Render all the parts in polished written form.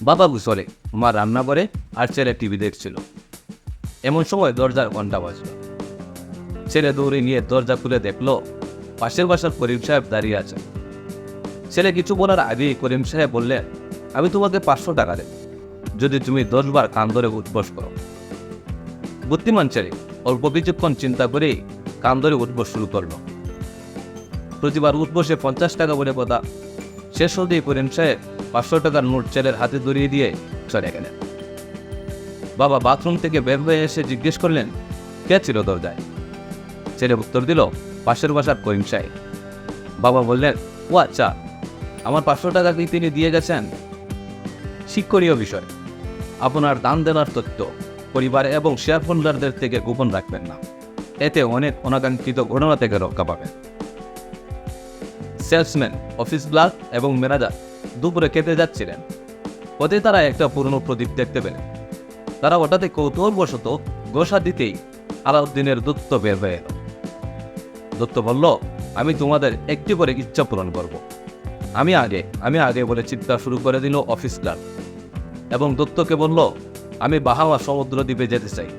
বাবা গুসলে, মা রান্না করে আর ছেলে টিভি দেখছিল। এমন সময় দরজার ঘন্টা বাজল। ছেলে দৌড়ে নিয়ে দরজা খুলে দেখলো পাশের বাসার করিম সাহেব দাঁড়িয়ে আছে। ছেলে কিছু বলার আগেই করিম সাহেব বললেন, আমি তোমাকে 500 টাকা দেব যদি তুমি 10 বার কান ধরে উঠবস করো। বুদ্ধিমান ছেলে অল্প কিছুক্ষণ চিন্তা করেই কান ধরে উঠবস শুরু করলো। প্রতিবার উঠবসে 50 টাকা বলে কথা। শেষ হতেই করিম সাহেব 500 টাকার নোট ছেলের হাতে ধরিয়ে দিয়ে চলে গেলেন। বাবা বাথরুম থেকে বের হয়ে এসে জিজ্ঞেস করলেন, কে ছিল দরজায়? ছেলে উত্তর দিল, পাশের বাসার করিম সাহেব। বাবা বললেন, ও আচ্ছা, আমার 500 টাকা কি তিনি দিয়ে গেছেন? শিক্ষণীয় বিষয়, আপনার দান দেনার তথ্য পরিবার এবং শেয়ার হোল্ডারদের থেকে গোপন রাখবেন না, এতে অনেক অনাকাঙ্ক্ষিত ঘটনা থেকে রক্ষা পাবেন। সেলসম্যান, অফিস ক্লার্ক এবং ম্যানেজার দুপুরে খেতে যাচ্ছিলেন। পথে তারা একটা পুরনো প্রদীপ দেখতে পেলেন। তারা হঠাৎ কৌতূহলবশত গোসা দিতেই আলাউদ্দিনের দূত বের হয়ে এলো। দত্ত বলল, আমি তোমাদের একটি করে ইচ্ছা পূরণ করব। আমি আগে বলে চিৎকার শুরু করে দিল অফিস ক্লার্ক এবং দত্তকে বলল, আমি বাহামা সমুদ্র দ্বীপে যেতে চাই,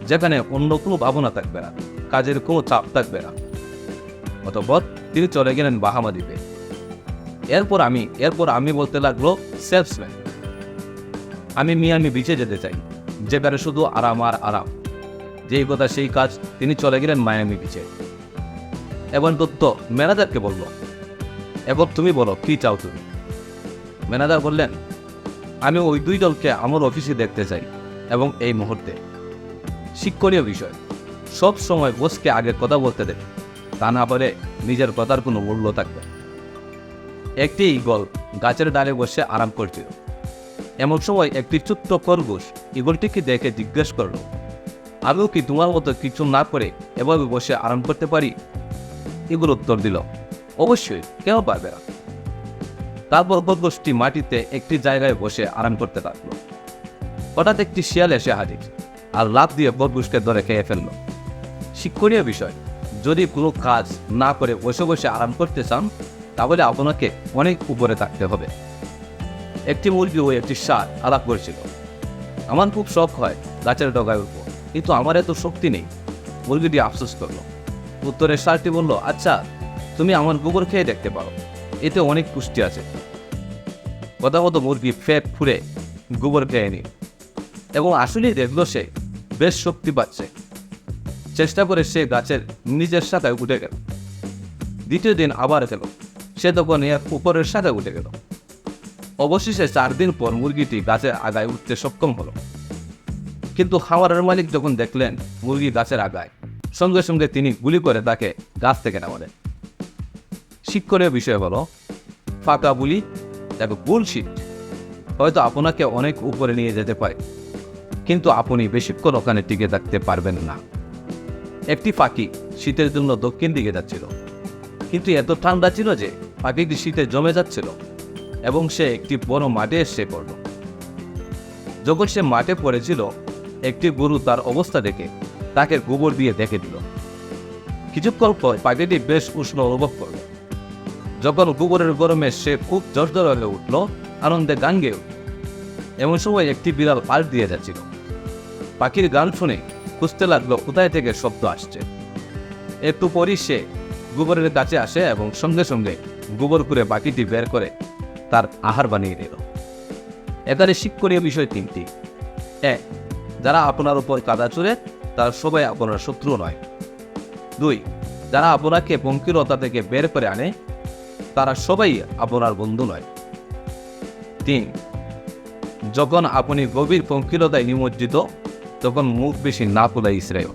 যেখানে অন্য কোনো ভাবনা থাকবে না, কাজের কোনো চাপ থাকবে না। অতঃপর তিনি চলে গেলেন বাহামা দ্বীপে। এরপর আমি বলতে লাগলো, সেলসম্যান, আমি মিয়ামি বিচে যেতে চাই, যেখানে শুধু আরাম আর আরাম। যেই কথা সেই কাজ, তিনি চলে গেলেন মায়ামি বিচে। এবং দত্ত ম্যানেজারকে বলল, এবার তুমি বলো কি চাও তুমি? ম্যানেজার বললেন, আমি ওই 2 দলকে আমার অফিসে দেখতে চাই এবং এই মুহূর্তে। শিক্ষণীয় বিষয়, সব সময় বসকে আগে কথা বলতে দেবে, তা না পারে নিজের কথার কোনো মূল্য থাকবে। একটি ঈগল গাছের ডালে বসে আরাম করছিল। এমন সময় একটি ছোট্ট খরগোশ ঈগলটিকে দেখে জিজ্ঞেস করল, আমিও কি তোমার মতো কিছু না করে এভাবে বসে আরাম করতে পারি? ঈগল উত্তর দিল, অবশ্যই, কেউ পারবে না। তারপর খরগোশটি মাটিতে একটি জায়গায় বসে আরাম করতে লাগলো। হঠাৎ একটি শিয়াল এসে হাজির আর লাফ দিয়ে খরগোশকে ধরে খেয়ে ফেলল। শিক্ষণীয় বিষয়, যদি কোনো কাজ না করে বসে বসে আরাম করতে চান, তাহলে আপনাকে অনেক উপরে থাকতে হবে। একটি মুরগি ও একটি ষাঁড় আলাপ করেছিল। আমার খুব শখ হয় গাছের ডগায় উঠবো, কিন্তু আমার এত শক্তি নেই। মুরগিটি আফসোস করলো। উত্তরে ষাঁড়টি বলল, আচ্ছা, তুমি আমার গোবর খেয়ে দেখতে পারো, এতে অনেক পুষ্টি আছে। কথা মতো মুরগি ফেট ফুরে গোবর খেয়ে নি এবং আসলেই দেখলো সে বেশ শক্তি পাচ্ছে। চেষ্টা করে সে গাছের নিজের শাখায় উঠে গেল। দ্বিতীয় দিন আবার গেল, সে তখন এর উপরের শাখায় উঠে গেল। অবশেষে 4 দিন পর মুরগিটি গাছের আগায় উঠতে সক্ষম হলো। কিন্তু খামারের মালিক যখন দেখলেন মুরগি গাছের আগায়, সঙ্গে সঙ্গে তিনি গুলি করে তাকে গাছ থেকে নামালেন। শিক্ষণীয় বিষয় হলো, ফাঁকা বুলি দেখো বুলশিট হয়তো আপনাকে অনেক উপরে নিয়ে যেতে পারে, কিন্তু আপনি বেশিক্ষণ ওখানে টিকে থাকতে পারবেন না। একটি পাখি শীতের জন্য দক্ষিণ দিকে যাচ্ছিল, কিন্তু এত ঠান্ডা ছিল যে পাখিটি শীতে জমে যাচ্ছিল এবং সে একটি বড় মাঠে এসে পড়ল। যখন সে মাঠে পড়েছিল, একটি গরু তার অবস্থা দেখে তাকে গোবর দিয়ে দেখে দিল। কিছুক্ষণ পর পাখিটি বেশ উষ্ণ অনুভব করল। যখন গোবরের গরমে সে খুব জর্জর হয়ে উঠল, আনন্দে গান গেয়ে উঠল। এমন সময় একটি বিড়াল পাশ দিয়ে যাচ্ছিল। পাখির গান শুনে খুঁজতে লাগলো কোথায় থেকে শব্দ আসছে। একটু পরই সে গোবরের কাছে আসে এবং সঙ্গে সঙ্গে গোবর করে পাখিটি বের করে তার আহার বানিয়ে নিল। এখানে শিক্ষণীয় বিষয় 3টি। 1, যারা আপনার উপর কাদা চুরে তার সবাই আপনার শত্রু নয়। 2, যারা আপনাকে পঙ্কিলতা থেকে বের করে আনে তারা সবাই আপনার বন্ধু নয়। 3, যখন আপনি গভীর পঙ্কিলতায় নিমজ্জিত, তখন মুখ বেশি না খোলাই শ্রেয়।